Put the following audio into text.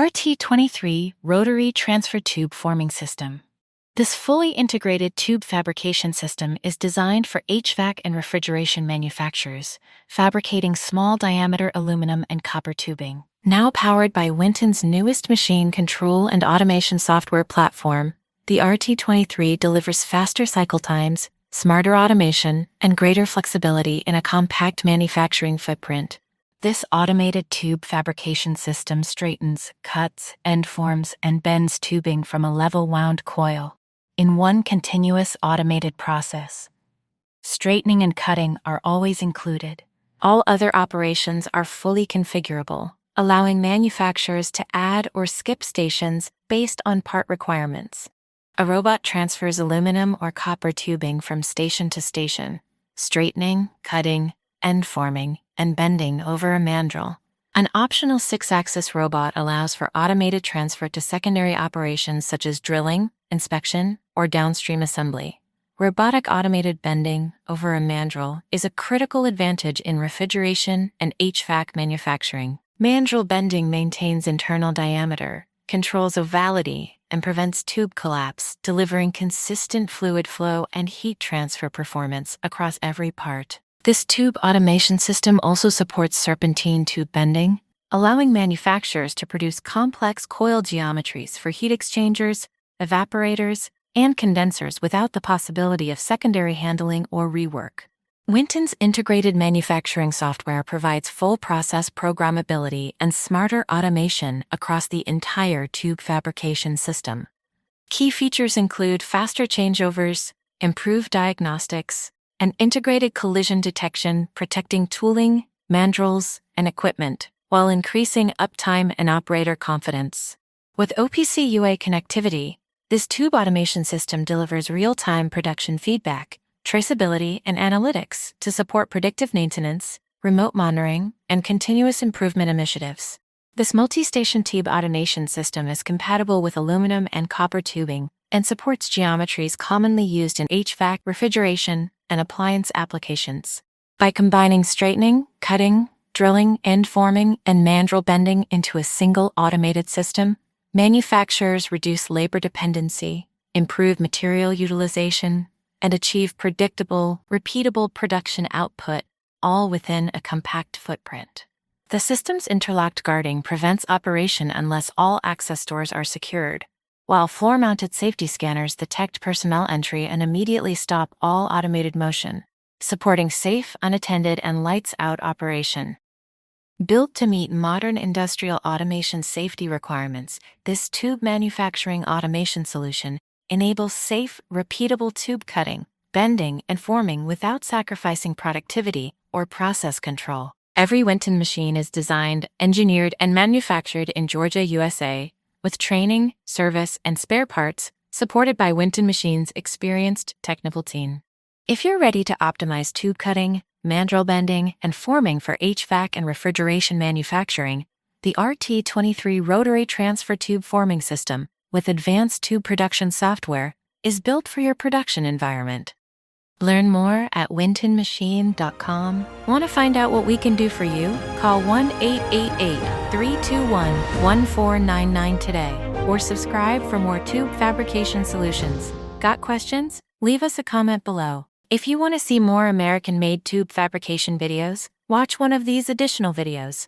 RT23 Rotary Transfer Tube Forming System. This fully integrated tube fabrication system is designed for HVAC and refrigeration manufacturers, fabricating small-diameter aluminum and copper tubing. Now powered by Winton's newest machine control and automation software platform, the RT23 delivers faster cycle times, smarter automation, and greater flexibility in a compact manufacturing footprint. This automated tube fabrication system straightens, cuts, end forms, and bends tubing from a level wound coil in one continuous automated process. Straightening and cutting are always included. All other operations are fully configurable, allowing manufacturers to add or skip stations based on part requirements. A robot transfers aluminum or copper tubing from station to station, straightening, cutting, end forming, and bending over a mandrel. An optional 6-axis robot allows for automated transfer to secondary operations such as drilling, inspection, or downstream assembly. Robotic automated bending over a mandrel is a critical advantage in refrigeration and HVAC manufacturing. Mandrel bending maintains internal diameter, controls ovality, and prevents tube collapse, delivering consistent fluid flow and heat transfer performance across every part. This tube automation system also supports serpentine tube bending, allowing manufacturers to produce complex coil geometries for heat exchangers, evaporators, and condensers without the possibility of secondary handling or rework. Winton's integrated manufacturing software provides full process programmability and smarter automation across the entire tube fabrication system. Key features include faster changeovers, improved diagnostics, and integrated collision detection, protecting tooling, mandrels, and equipment, while increasing uptime and operator confidence. With OPC UA connectivity, this tube automation system delivers real-time production feedback, traceability, and analytics to support predictive maintenance, remote monitoring, and continuous improvement initiatives. This multi-station tube automation system is compatible with aluminum and copper tubing and supports geometries commonly used in HVAC, refrigeration, and appliance applications. By combining straightening, cutting, drilling, end forming, and mandrel bending into a single automated system, manufacturers reduce labor dependency, improve material utilization, and achieve predictable, repeatable production output, all within a compact footprint. The system's interlocked guarding prevents operation unless all access doors are secured, while floor-mounted safety scanners detect personnel entry and immediately stop all automated motion, supporting safe, unattended, and lights-out operation. Built to meet modern industrial automation safety requirements, this tube manufacturing automation solution enables safe, repeatable tube cutting, bending, and forming without sacrificing productivity or process control. Every Winton machine is designed, engineered, and manufactured in Georgia, USA, with training, service, and spare parts supported by Winton Machines' experienced technical team. If you're ready to optimize tube cutting, mandrel bending, and forming for HVAC and refrigeration manufacturing, the RT23 Rotary Transfer Tube Forming System with advanced tube production software is built for your production environment. Learn more at wintonmachine.com. Want to find out what we can do for you? Call 1-888-321-1499 today or subscribe for more tube fabrication solutions. Got questions? Leave us a comment below. If you want to see more American-made tube fabrication videos, watch one of these additional videos.